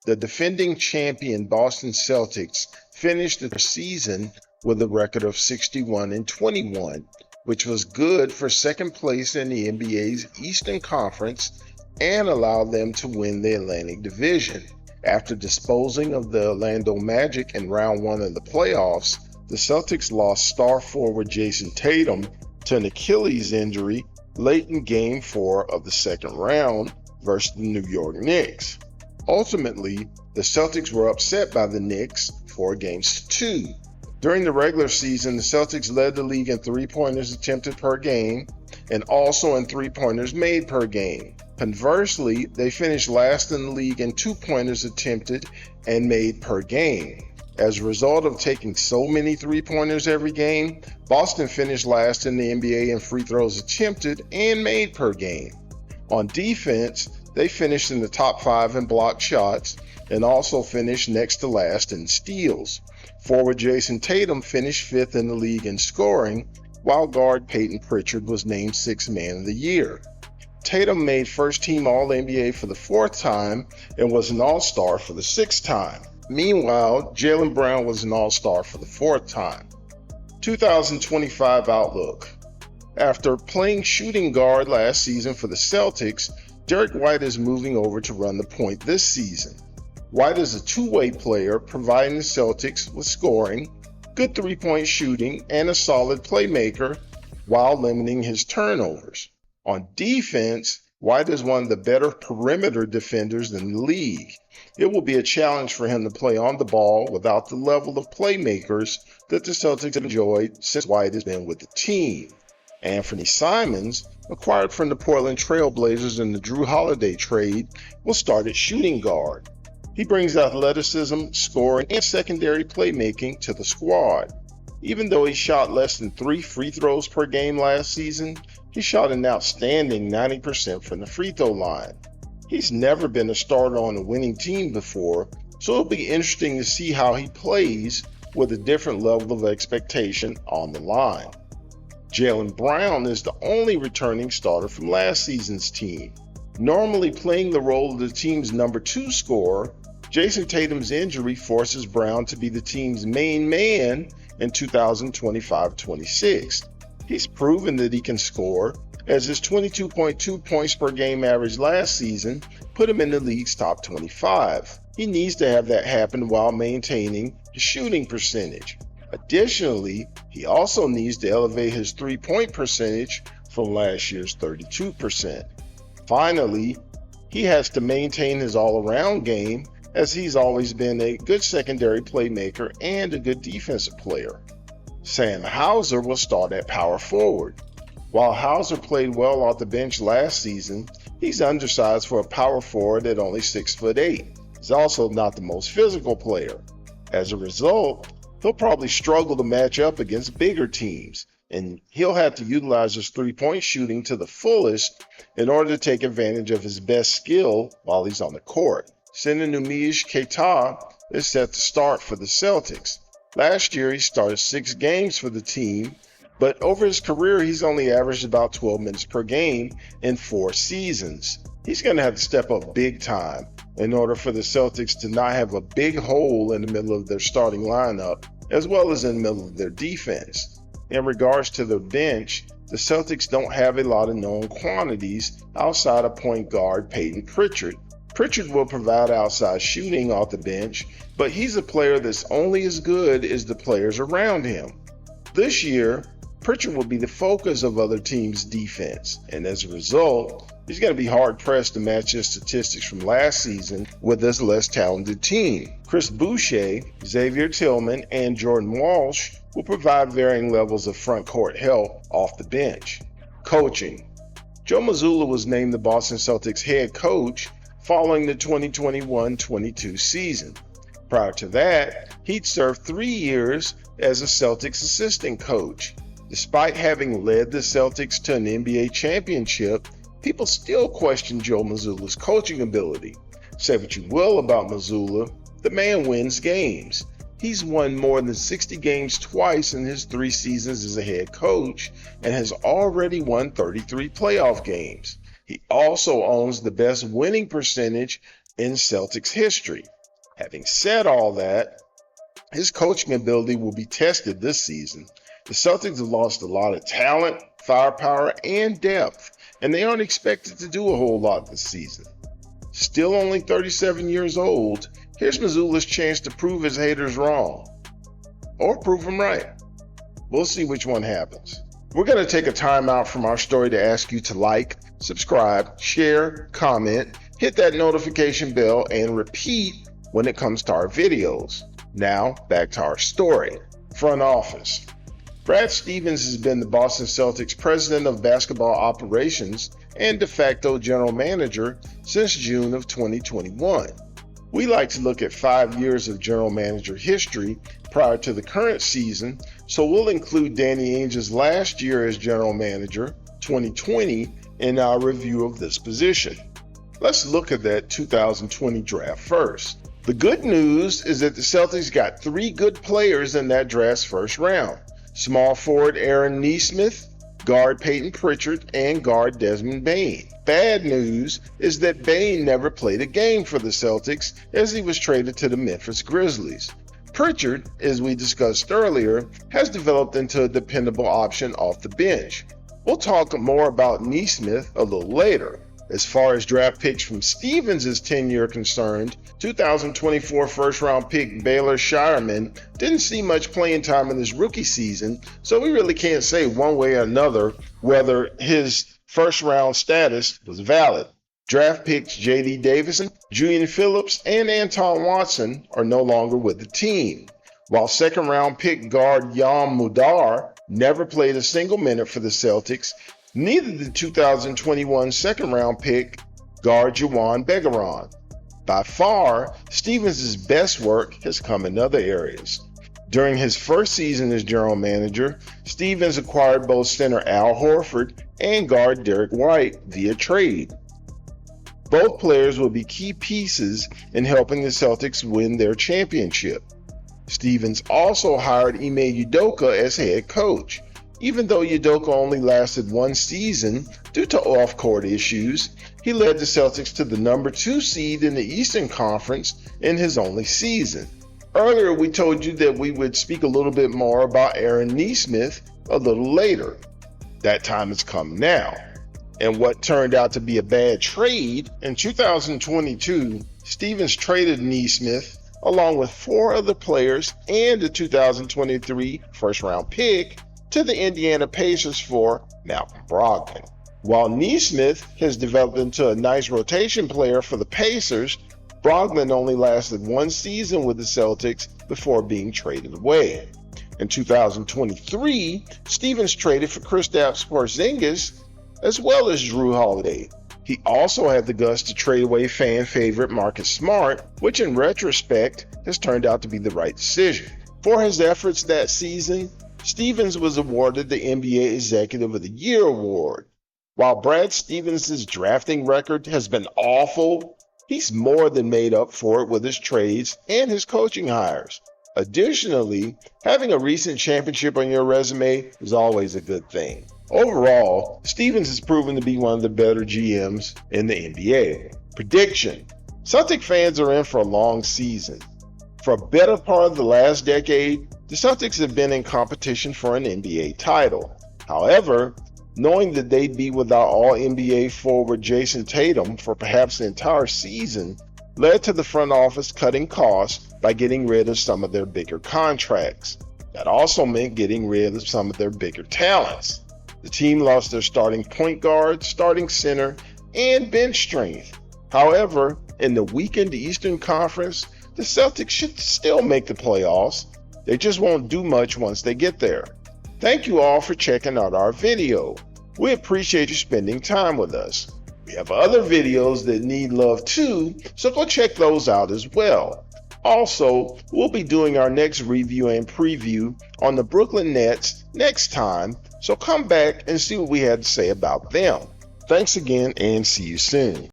The defending champion Boston Celtics finished the season with a record of 61-21, which was good for second place in the NBA's Eastern Conference and allowed them to win the Atlantic Division. After disposing of the Orlando Magic in round one of the playoffs, the Celtics lost star forward Jayson Tatum to an Achilles injury late in Game 4 of the second round versus the New York Knicks. Ultimately, the Celtics were upset by the Knicks 4-2. During the regular season, the Celtics led the league in three-pointers attempted per game and also in three-pointers made per game. Conversely, they finished last in the league in two-pointers attempted and made per game. As a result of taking so many three-pointers every game, Boston finished last in the NBA in free throws attempted and made per game. On defense, they finished in the top 5 in blocked shots and also finished next to last in steals. Forward Jayson Tatum finished 5th in the league in scoring, while guard Peyton Pritchard was named 6th Man of the Year. Tatum made first-team All-NBA for the 4th time and was an All-Star for the 6th time. Meanwhile, Jaylen Brown was an All-Star for the 4th time. 2025 outlook. After playing shooting guard last season for the Celtics, Derek White is moving over to run the point this season. White is a two-way player, providing the Celtics with scoring, good three-point shooting, and a solid playmaker while limiting his turnovers. On defense, White is one of the better perimeter defenders in the league. It will be a challenge for him to play on the ball without the level of playmakers that the Celtics have enjoyed since White has been with the team. Anthony Simons, acquired from the Portland Trail Blazers in the Jrue Holiday trade, will start at shooting guard. He brings athleticism, scoring, and secondary playmaking to the squad. Even though he shot less than 3 free throws per game last season, he shot an outstanding 90% from the free throw line. He's never been a starter on a winning team before, so it'll be interesting to see how he plays with a different level of expectation on the line. Jaylen Brown is the only returning starter from last season's team. Normally playing the role of the team's number 2 scorer, Jayson Tatum's injury forces Brown to be the team's main man in 2025-26. He's proven that he can score, as his 22.2 points per game average last season put him in the league's top 25. He needs to have that happen while maintaining his shooting percentage. Additionally, he also needs to elevate his three-point percentage from last year's 32%. Finally, he has to maintain his all-around game, as he's always been a good secondary playmaker and a good defensive player. Sam Hauser will start at power forward. While Hauser played well off the bench last season, he's undersized for a power forward at only 6'8". He's also not the most physical player. As a result, he'll probably struggle to match up against bigger teams, and he'll have to utilize his three-point shooting to the fullest in order to take advantage of his best skill while he's on the court. Sinanumuyish Keita is set to start for the Celtics. Last year, he started 6 games for the team, but over his career, he's only averaged about 12 minutes per game in 4 seasons. He's going to have to step up big time in order for the Celtics to not have a big hole in the middle of their starting lineup, as well as in the middle of their defense. In regards to the bench, the Celtics don't have a lot of known quantities outside of point guard Peyton Pritchard. Pritchard will provide outside shooting off the bench, but he's a player that's only as good as the players around him. This year, Pritchard will be the focus of other teams' defense, and as a result, he's going to be hard-pressed to match his statistics from last season with this less talented team. Chris Boucher, Xavier Tillman, and Jordan Walsh will provide varying levels of front-court help off the bench. Coaching. Joe Mazzulla was named the Boston Celtics head coach following the 2021-22 season. Prior to that, he'd served 3 years as a Celtics assistant coach. Despite having led the Celtics to an NBA championship, people still question Joe Mazzulla's coaching ability. Say what you will about Mazzulla, the man wins games. He's won more than 60 games twice in his 3 seasons as a head coach and has already won 33 playoff games. He also owns the best winning percentage in Celtics history. Having said all that, his coaching ability will be tested this season. The Celtics have lost a lot of talent, firepower, and depth, and they aren't expected to do a whole lot this season. Still only 37 years old, here's Missoula's chance to prove his haters wrong. Or prove them right. We'll see which one happens. We're going to take a time out from our story to ask you to like, subscribe, share, comment, hit that notification bell, and repeat when it comes to our videos. Now, back to our story. Front office. Brad Stevens has been the Boston Celtics president of basketball operations and de facto general manager since June of 2021. We like to look at 5 years of general manager history prior to the current season, so we'll include Danny Ainge's last year as general manager, 2020, in our review of this position. Let's look at that 2020 draft first. The good news is that the Celtics got 3 good players in that draft's first round. Small forward Aaron Nesmith, guard Peyton Pritchard, and guard Desmond Bane. Bad news is that Bane never played a game for the Celtics as he was traded to the Memphis Grizzlies. Pritchard, as we discussed earlier, has developed into a dependable option off the bench. We'll talk more about Nesmith a little later. As far as draft picks from Stevens' tenure concerned, 2024 first-round pick Baylor Shireman didn't see much playing time in his rookie season, so we really can't say one way or another whether his first-round status was valid. Draft picks J.D. Davison, Julian Phillips, and Anton Watson are no longer with the team, while second-round pick guard Yam Mudar never played a single minute for the Celtics. Neither the 2021 second-round pick, guard Juwan Begaron. By far, Stevens' best work has come in other areas. During his first season as general manager, Stevens acquired both center Al Horford and guard Derek White via trade. Both players will be key pieces in helping the Celtics win their championship. Stevens also hired Ime Udoka as head coach. Even though Udoka only lasted 1 season due to off-court issues, he led the Celtics to the number 2 seed in the Eastern Conference in his only season. Earlier, we told you that we would speak a little bit more about Aaron Nesmith a little later. That time has come now. And what turned out to be a bad trade, in 2022, Stevens traded Nesmith along with 4 other players and the 2023 first-round pick to the Indiana Pacers for Malcolm Brogdon. While Nesmith has developed into a nice rotation player for the Pacers, Brogdon only lasted 1 season with the Celtics before being traded away. In 2023, Stevens traded for Kristaps Porzingis as well as Jrue Holiday. He also had the guts to trade away fan favorite Marcus Smart, which in retrospect has turned out to be the right decision. For his efforts that season, Stevens was awarded the NBA Executive of the Year award. While Brad Stevens' drafting record has been awful, he's more than made up for it with his trades and his coaching hires. Additionally, having a recent championship on your resume is always a good thing. Overall, Stevens has proven to be one of the better GMs in the NBA. Prediction: Celtic fans are in for a long season. For a better part of the last decade, the Celtics have been in competition for an NBA title. However, knowing that they'd be without All-NBA forward Jayson Tatum for perhaps the entire season led to the front office cutting costs by getting rid of some of their bigger contracts. That also meant getting rid of some of their bigger talents. The team lost their starting point guard, starting center, and bench strength. However, in the weakened Eastern Conference, the Celtics should still make the playoffs. They just won't do much once they get there. Thank you all for checking out our video. We appreciate you spending time with us. We have other videos that need love too, so go check those out as well. Also, we'll be doing our next review and preview on the Brooklyn Nets next time, so come back and see what we had to say about them. Thanks again and see you soon.